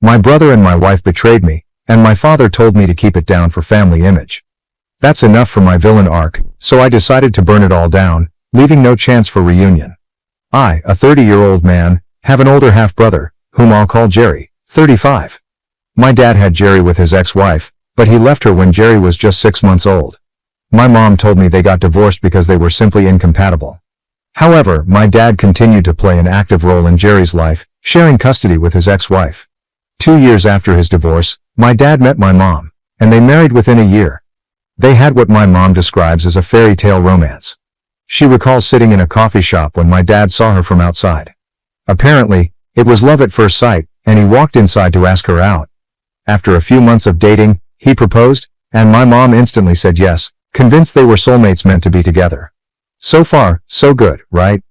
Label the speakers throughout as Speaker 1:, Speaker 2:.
Speaker 1: My brother and my wife betrayed me, and my father told me to keep it down for family image. That's enough for my villain arc, so I decided to burn it all down, leaving no chance for reunion. I, a 30-year-old man, have an older half-brother, whom I'll call Jerry, 35. My dad had Jerry with his ex-wife, but he left her when Jerry was just 6 months old. My mom told me they got divorced because they were simply incompatible. However, my dad continued to play an active role in Jerry's life, sharing custody with his ex-wife. 2 years after his divorce, my dad met my mom, and they married within a year. They had what my mom describes as a fairy tale romance. She recalls sitting in a coffee shop when my dad saw her from outside. Apparently, it was love at first sight, and he walked inside to ask her out. After a few months of dating, he proposed, and my mom instantly said yes, convinced they were soulmates meant to be together. So far, so good, right?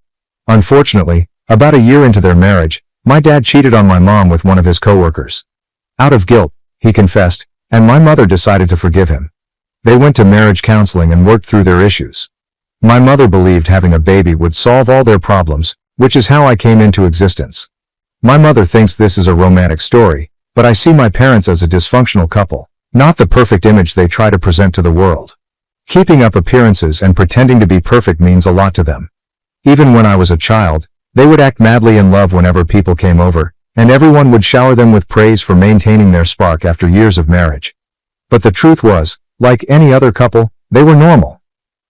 Speaker 1: Unfortunately, about a year into their marriage, my dad cheated on my mom with one of his coworkers. Out of guilt, he confessed, and my mother decided to forgive him. They went to marriage counseling and worked through their issues. My mother believed having a baby would solve all their problems, which is how I came into existence. My mother thinks this is a romantic story, but I see my parents as a dysfunctional couple, not the perfect image they try to present to the world. Keeping up appearances and pretending to be perfect means a lot to them. Even when I was a child, they would act madly in love whenever people came over, and everyone would shower them with praise for maintaining their spark after years of marriage. But the truth was, like any other couple, they were normal.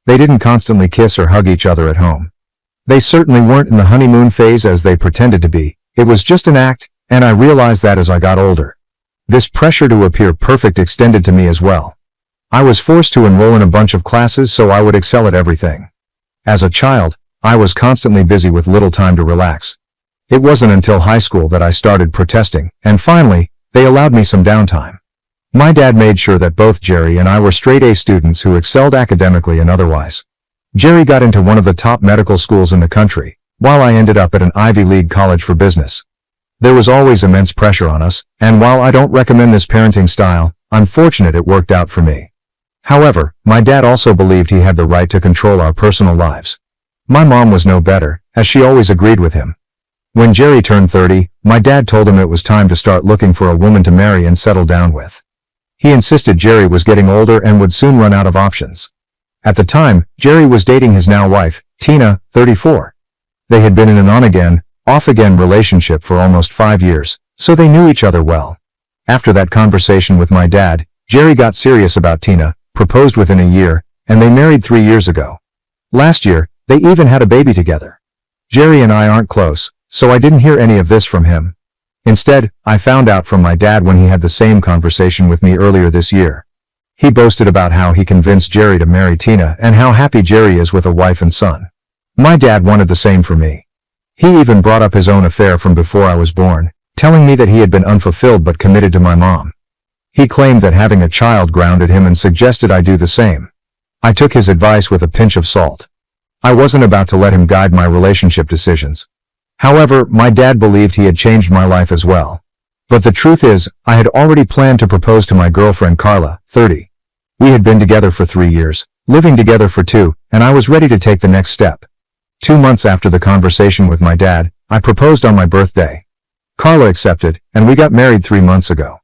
Speaker 1: They didn't constantly kiss or hug each other at home. They certainly weren't in the honeymoon phase as they pretended to be. It was just an act, and I realized that as I got older. This pressure to appear perfect extended to me as well. I was forced to enroll in a bunch of classes so I would excel at everything. As a child, I was constantly busy with little time to relax. It wasn't until high school that I started protesting, and finally, they allowed me some downtime. My dad made sure that both Jerry and I were straight-A students who excelled academically and otherwise. Jerry got into one of the top medical schools in the country, while I ended up at an Ivy League college for business. There was always immense pressure on us, and while I don't recommend this parenting style, I'm fortunate it worked out for me. However, my dad also believed he had the right to control our personal lives. My mom was no better, as she always agreed with him. When Jerry turned 30, my dad told him it was time to start looking for a woman to marry and settle down with. He insisted Jerry was getting older and would soon run out of options. At the time, Jerry was dating his now wife, Tina, 34. They had been in an on-again, off-again relationship for almost 5 years, so they knew each other well. After that conversation with my dad, Jerry got serious about Tina, proposed within a year, and they married 3 years ago. Last year, they even had a baby together. Jerry and I aren't close, so I didn't hear any of this from him. Instead, I found out from my dad when he had the same conversation with me earlier this year. He boasted about how he convinced Jerry to marry Tina and how happy Jerry is with a wife and son. My dad wanted the same for me. He even brought up his own affair from before I was born, telling me that he had been unfulfilled but committed to my mom. He claimed that having a child grounded him and suggested I do the same. I took his advice with a pinch of salt. I wasn't about to let him guide my relationship decisions. However, my dad believed he had changed my life as well. But the truth is, I had already planned to propose to my girlfriend Carla, 30. We had been together for 3 years, living together for 2, and I was ready to take the next step. 2 months after the conversation with my dad, I proposed on my birthday. Carla accepted, and we got married 3 months ago.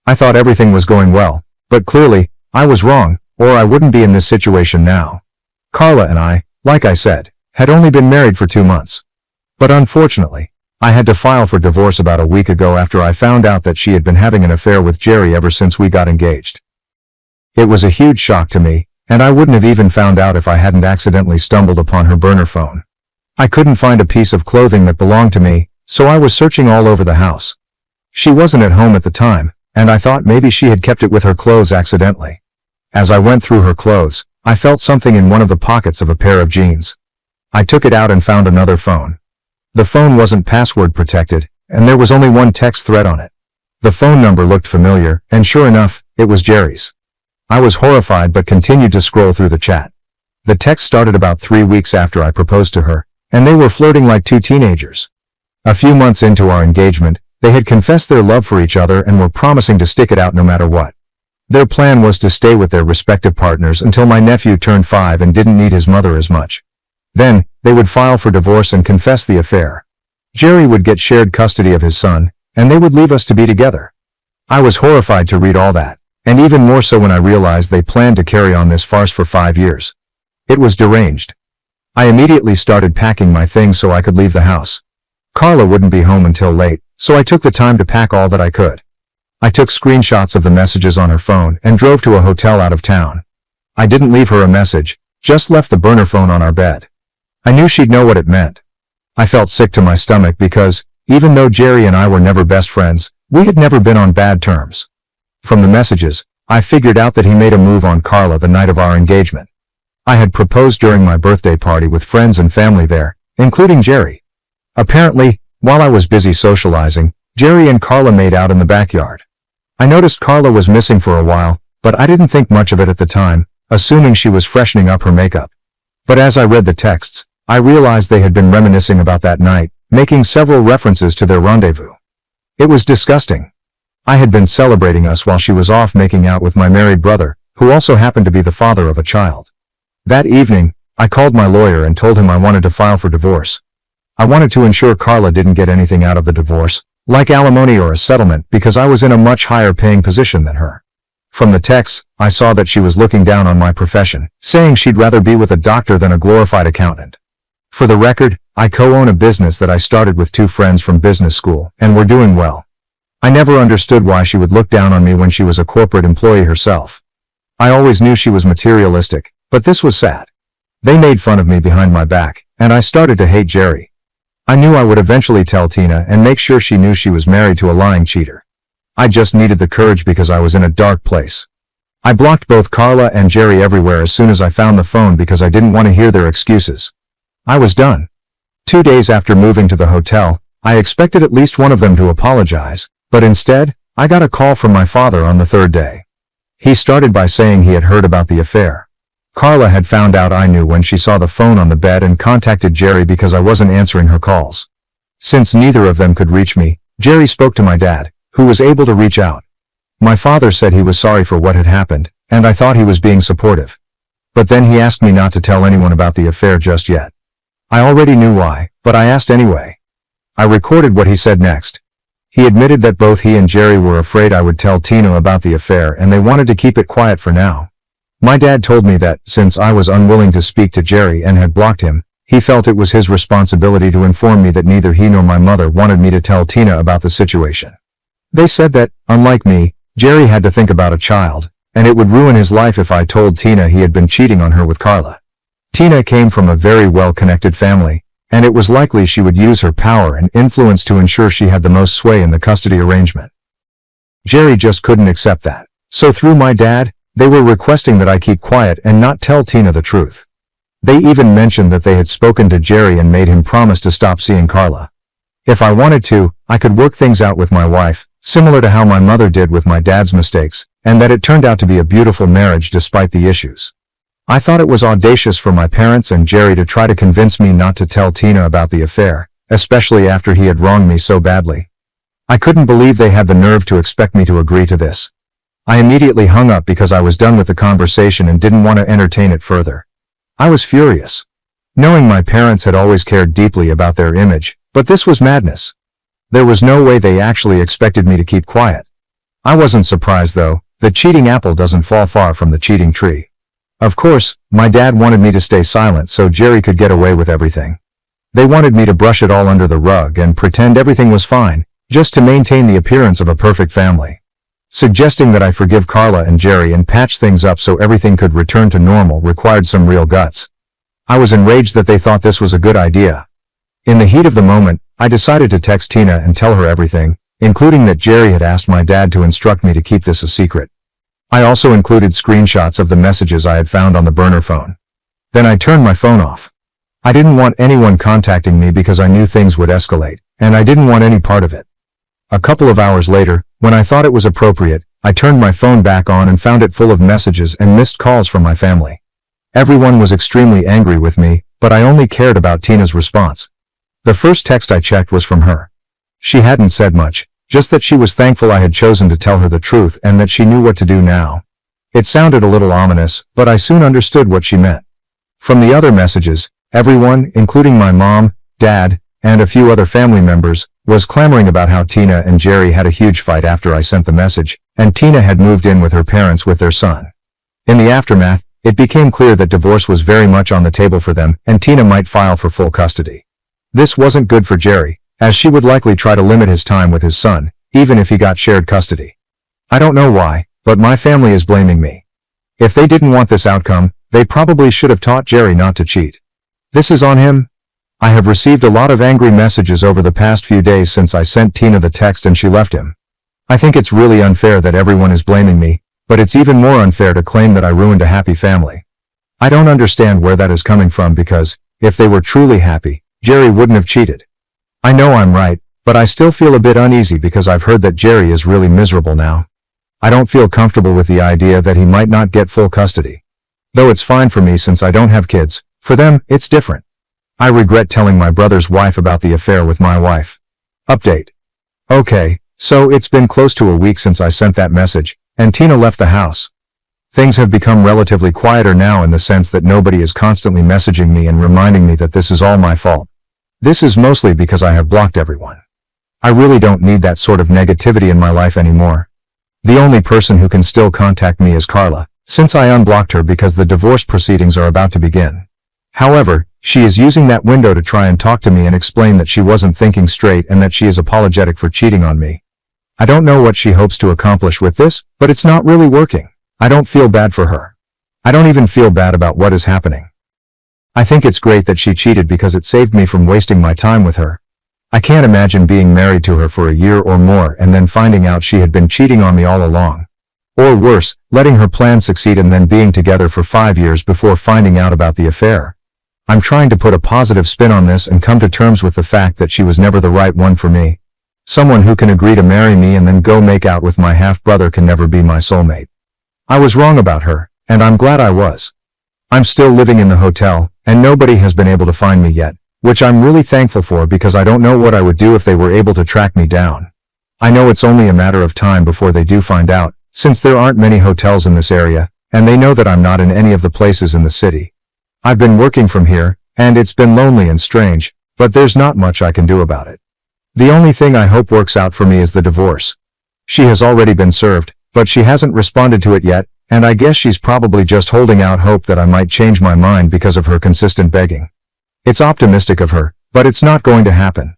Speaker 1: I thought everything was going well, but clearly, I was wrong, or I wouldn't be in this situation now. Carla and I, like I said, had only been married for 2 months. But unfortunately, I had to file for divorce about a week ago after I found out that she had been having an affair with Jerry ever since we got engaged. It was a huge shock to me, and I wouldn't have even found out if I hadn't accidentally stumbled upon her burner phone. I couldn't find a piece of clothing that belonged to me, so I was searching all over the house. She wasn't at home at the time, and I thought maybe she had kept it with her clothes accidentally. As I went through her clothes, I felt something in one of the pockets of a pair of jeans. I took it out and found another phone. The phone wasn't password protected, and there was only one text thread on it. The phone number looked familiar, and sure enough, it was Jerry's. I was horrified but continued to scroll through the chat. The text started about 3 weeks after I proposed to her, and they were flirting like 2 teenagers. A few months into our engagement, they had confessed their love for each other and were promising to stick it out no matter what. Their plan was to stay with their respective partners until my nephew turned 5 and didn't need his mother as much. Then, they would file for divorce and confess the affair. Jerry would get shared custody of his son, and they would leave us to be together. I was horrified to read all that, and even more so when I realized they planned to carry on this farce for 5 years. It was deranged. I immediately started packing my things so I could leave the house. Carla wouldn't be home until late, so I took the time to pack all that I could. I took screenshots of the messages on her phone and drove to a hotel out of town. I didn't leave her a message, just left the burner phone on our bed. I knew she'd know what it meant. I felt sick to my stomach because, even though Jerry and I were never best friends, we had never been on bad terms. From the messages, I figured out that he made a move on Carla the night of our engagement. I had proposed during my birthday party with friends and family there, including Jerry. Apparently, while I was busy socializing, Jerry and Carla made out in the backyard. I noticed Carla was missing for a while, but I didn't think much of it at the time, assuming she was freshening up her makeup. But as I read the texts, I realized they had been reminiscing about that night, making several references to their rendezvous. It was disgusting. I had been celebrating us while she was off making out with my married brother, who also happened to be the father of a child. That evening, I called my lawyer and told him I wanted to file for divorce. I wanted to ensure Carla didn't get anything out of the divorce, like alimony or a settlement, because I was in a much higher paying position than her. From the texts, I saw that she was looking down on my profession, saying she'd rather be with a doctor than a glorified accountant. For the record, I co-own a business that I started with 2 friends from business school, and we're doing well. I never understood why she would look down on me when she was a corporate employee herself. I always knew she was materialistic, but this was sad. They made fun of me behind my back, and I started to hate Jerry. I knew I would eventually tell Tina and make sure she knew she was married to a lying cheater. I just needed the courage because I was in a dark place. I blocked both Carla and Jerry everywhere as soon as I found the phone because I didn't want to hear their excuses. I was done. 2 days after moving to the hotel, I expected at least one of them to apologize, but instead, I got a call from my father on the 3rd day. He started by saying he had heard about the affair. Carla had found out I knew when she saw the phone on the bed and contacted Jerry because I wasn't answering her calls. Since neither of them could reach me, Jerry spoke to my dad, who was able to reach out. My father said he was sorry for what had happened, and I thought he was being supportive. But then he asked me not to tell anyone about the affair just yet. I already knew why, but I asked anyway. I recorded what he said next. He admitted that both he and Jerry were afraid I would tell Tina about the affair and they wanted to keep it quiet for now. My dad told me that, since I was unwilling to speak to Jerry and had blocked him, he felt it was his responsibility to inform me that neither he nor my mother wanted me to tell Tina about the situation. They said that, unlike me, Jerry had to think about a child, and it would ruin his life if I told Tina he had been cheating on her with Carla. Tina came from a very well-connected family, and it was likely she would use her power and influence to ensure she had the most sway in the custody arrangement. Jerry just couldn't accept that, so through my dad, they were requesting that I keep quiet and not tell Tina the truth. They even mentioned that they had spoken to Jerry and made him promise to stop seeing Carla. If I wanted to, I could work things out with my wife, similar to how my mother did with my dad's mistakes, and that it turned out to be a beautiful marriage despite the issues. I thought it was audacious for my parents and Jerry to try to convince me not to tell Tina about the affair, especially after he had wronged me so badly. I couldn't believe they had the nerve to expect me to agree to this. I immediately hung up because I was done with the conversation and didn't want to entertain it further. I was furious. Knowing my parents had always cared deeply about their image, but this was madness. There was no way they actually expected me to keep quiet. I wasn't surprised though, the cheating apple doesn't fall far from the cheating tree. Of course, my dad wanted me to stay silent so Jerry could get away with everything. They wanted me to brush it all under the rug and pretend everything was fine, just to maintain the appearance of a perfect family. Suggesting that I forgive Carla and Jerry and patch things up so everything could return to normal required some real guts. I was enraged that they thought this was a good idea. In the heat of the moment, I decided to text Tina and tell her everything, including that Jerry had asked my dad to instruct me to keep this a secret. I also included screenshots of the messages I had found on the burner phone. Then I turned my phone off. I didn't want anyone contacting me because I knew things would escalate, and I didn't want any part of it. A couple of hours later, when I thought it was appropriate, I turned my phone back on and found it full of messages and missed calls from my family. Everyone was extremely angry with me, but I only cared about Tina's response. The first text I checked was from her. She hadn't said much, just that she was thankful I had chosen to tell her the truth and that she knew what to do now. It sounded a little ominous, but I soon understood what she meant. From the other messages, everyone, including my mom, dad, and a few other family members, was clamoring about how Tina and Jerry had a huge fight after I sent the message, and Tina had moved in with her parents with their son. In the aftermath, it became clear that divorce was very much on the table for them, and Tina might file for full custody. This wasn't good for Jerry, as she would likely try to limit his time with his son, even if he got shared custody. I don't know why, but my family is blaming me. If they didn't want this outcome, they probably should have taught Jerry not to cheat. This is on him. I have received a lot of angry messages over the past few days since I sent Tina the text and she left him. I think it's really unfair that everyone is blaming me, but it's even more unfair to claim that I ruined a happy family. I don't understand where that is coming from because, if they were truly happy, Jerry wouldn't have cheated. I know I'm right, but I still feel a bit uneasy because I've heard that Jerry is really miserable now. I don't feel comfortable with the idea that he might not get full custody. Though it's fine for me since I don't have kids, for them, it's different. I regret telling my brother's wife about the affair with my wife. Update. Okay, so it's been close to a week since I sent that message, and Tina left the house. Things have become relatively quieter now in the sense that nobody is constantly messaging me and reminding me that this is all my fault. This is mostly because I have blocked everyone. I really don't need that sort of negativity in my life anymore. The only person who can still contact me is Carla, since I unblocked her because the divorce proceedings are about to begin. However, she is using that window to try and talk to me and explain that she wasn't thinking straight and that she is apologetic for cheating on me. I don't know what she hopes to accomplish with this, but it's not really working. I don't feel bad for her. I don't even feel bad about what is happening. I think it's great that she cheated because it saved me from wasting my time with her. I can't imagine being married to her for a year or more and then finding out she had been cheating on me all along. Or worse, letting her plan succeed and then being together for 5 years before finding out about the affair. I'm trying to put a positive spin on this and come to terms with the fact that she was never the right one for me. Someone who can agree to marry me and then go make out with my half-brother can never be my soulmate. I was wrong about her, and I'm glad I was. I'm still living in the hotel, and nobody has been able to find me yet, which I'm really thankful for because I don't know what I would do if they were able to track me down. I know it's only a matter of time before they do find out, since there aren't many hotels in this area, and they know that I'm not in any of the places in the city. I've been working from here, and it's been lonely and strange, but there's not much I can do about it. The only thing I hope works out for me is the divorce. She has already been served, but she hasn't responded to it yet, and I guess she's probably just holding out hope that I might change my mind because of her consistent begging. It's optimistic of her, but it's not going to happen.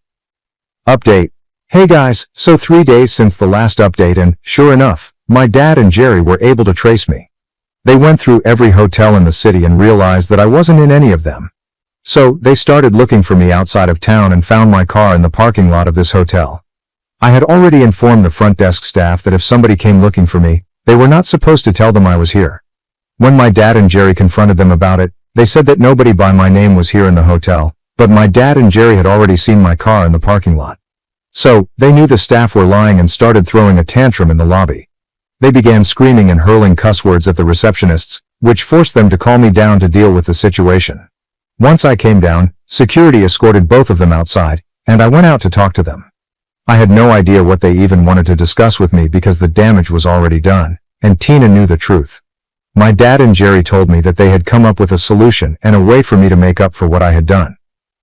Speaker 1: Update. Hey guys, so 3 days since the last update and, sure enough, my dad and Jerry were able to trace me. They went through every hotel in the city and realized that I wasn't in any of them. So, they started looking for me outside of town and found my car in the parking lot of this hotel. I had already informed the front desk staff that if somebody came looking for me, they were not supposed to tell them I was here. When my dad and Jerry confronted them about it, they said that nobody by my name was here in the hotel, but my dad and Jerry had already seen my car in the parking lot. So, they knew the staff were lying and started throwing a tantrum in the lobby. They began screaming and hurling cuss words at the receptionists, which forced them to call me down to deal with the situation. Once I came down, security escorted both of them outside, and I went out to talk to them. I had no idea what they even wanted to discuss with me because the damage was already done, and Tina knew the truth. My dad and Jerry told me that they had come up with a solution and a way for me to make up for what I had done.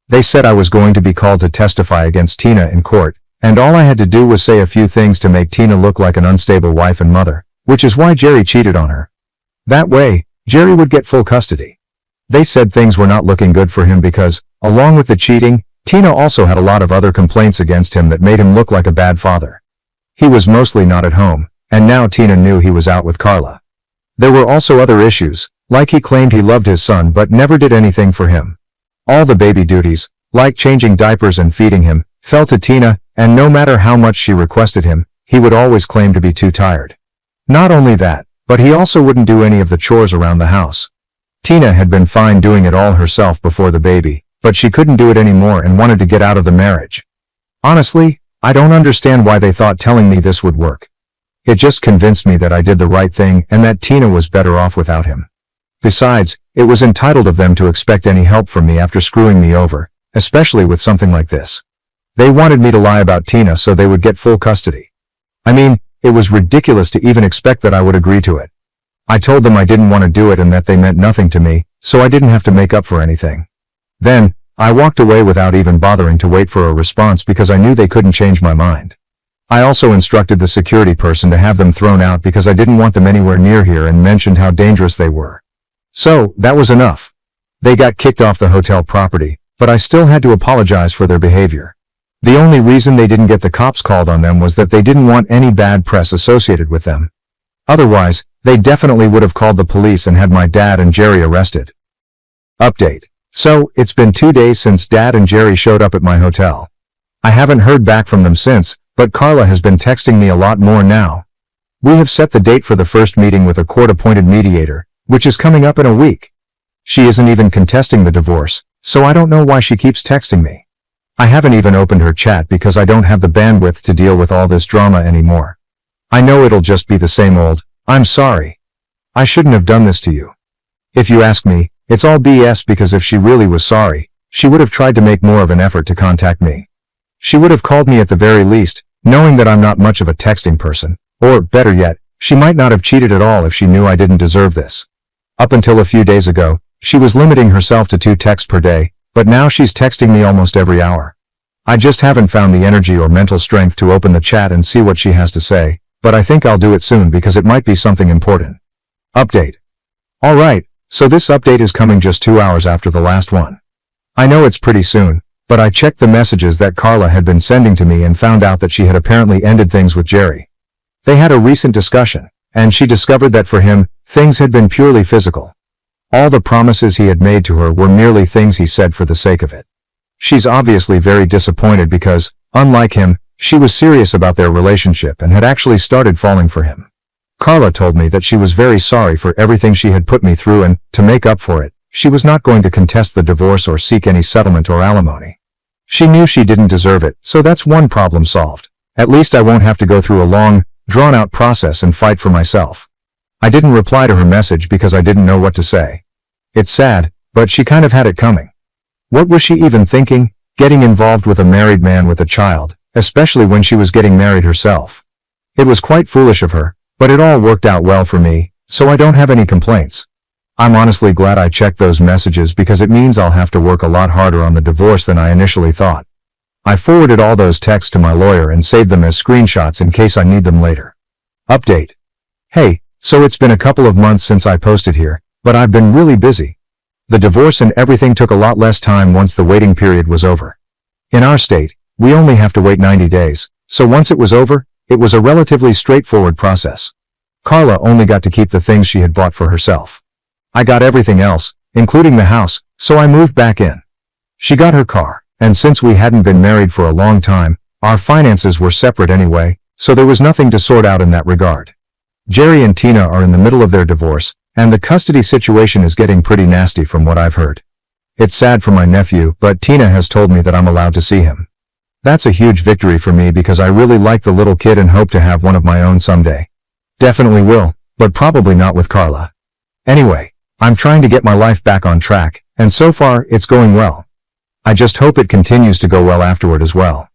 Speaker 1: They said I was going to be called to testify against Tina in court, and all I had to do was say a few things to make Tina look like an unstable wife and mother, which is why Jerry cheated on her. That way, Jerry would get full custody. They said things were not looking good for him because, along with the cheating, Tina also had a lot of other complaints against him that made him look like a bad father. He was mostly not at home, and now Tina knew he was out with Carla. There were also other issues, like he claimed he loved his son but never did anything for him. All the baby duties, like changing diapers and feeding him, fell to Tina, and no matter how much she requested him, he would always claim to be too tired. Not only that, but he also wouldn't do any of the chores around the house. Tina had been fine doing it all herself before the baby, but she couldn't do it anymore and wanted to get out of the marriage. Honestly, I don't understand why they thought telling me this would work. It just convinced me that I did the right thing and that Tina was better off without him. Besides, it was entitled of them to expect any help from me after screwing me over, especially with something like this. They wanted me to lie about Tina so they would get full custody. I mean, it was ridiculous to even expect that I would agree to it. I told them I didn't want to do it and that they meant nothing to me, so I didn't have to make up for anything. Then, I walked away without even bothering to wait for a response because I knew they couldn't change my mind. I also instructed the security person to have them thrown out because I didn't want them anywhere near here and mentioned how dangerous they were. So, that was enough. They got kicked off the hotel property, but I still had to apologize for their behavior. The only reason they didn't get the cops called on them was that they didn't want any bad press associated with them. Otherwise, they definitely would have called the police and had my dad and Jerry arrested. Update. So, it's been 2 days since Dad and Jerry showed up at my hotel. I haven't heard back from them since, but Carla has been texting me a lot more now. We have set the date for the first meeting with a court-appointed mediator, which is coming up in a week. She isn't even contesting the divorce, so I don't know why she keeps texting me. I haven't even opened her chat because I don't have the bandwidth to deal with all this drama anymore. I know it'll just be the same old, "I'm sorry. I shouldn't have done this to you." If you ask me, it's all BS because if she really was sorry, she would have tried to make more of an effort to contact me. She would have called me at the very least, knowing that I'm not much of a texting person, or, better yet, she might not have cheated at all if she knew I didn't deserve this. Up until a few days ago, she was limiting herself to 2 texts per day, but now she's texting me almost every hour. I just haven't found the energy or mental strength to open the chat and see what she has to say, but I think I'll do it soon because it might be something important. Update. Alright, so this update is coming just 2 hours after the last one. I know it's pretty soon, but I checked the messages that Carla had been sending to me and found out that she had apparently ended things with Jerry. They had a recent discussion, and she discovered that for him, things had been purely physical. All the promises he had made to her were merely things he said for the sake of it. She's obviously very disappointed because, unlike him, she was serious about their relationship and had actually started falling for him. Carla told me that she was very sorry for everything she had put me through and, to make up for it, she was not going to contest the divorce or seek any settlement or alimony. She knew she didn't deserve it, so that's one problem solved. At least I won't have to go through a long, drawn-out process and fight for myself. I didn't reply to her message because I didn't know what to say. It's sad, but she kind of had it coming. What was she even thinking, getting involved with a married man with a child, especially when she was getting married herself? It was quite foolish of her, but it all worked out well for me, so I don't have any complaints. I'm honestly glad I checked those messages because it means I'll have to work a lot harder on the divorce than I initially thought. I forwarded all those texts to my lawyer and saved them as screenshots in case I need them later. Update. Hey, so it's been a couple of months since I posted here, but I've been really busy. The divorce and everything took a lot less time once the waiting period was over. In our state, we only have to wait 90 days, so once it was over, it was a relatively straightforward process. Carla only got to keep the things she had bought for herself. I got everything else, including the house, so I moved back in. She got her car, and since we hadn't been married for a long time, our finances were separate anyway, so there was nothing to sort out in that regard. Jerry and Tina are in the middle of their divorce, and the custody situation is getting pretty nasty from what I've heard. It's sad for my nephew, but Tina has told me that I'm allowed to see him. That's a huge victory for me because I really like the little kid and hope to have one of my own someday. Definitely will, but probably not with Carla. Anyway, I'm trying to get my life back on track, and so far, it's going well. I just hope it continues to go well afterward as well.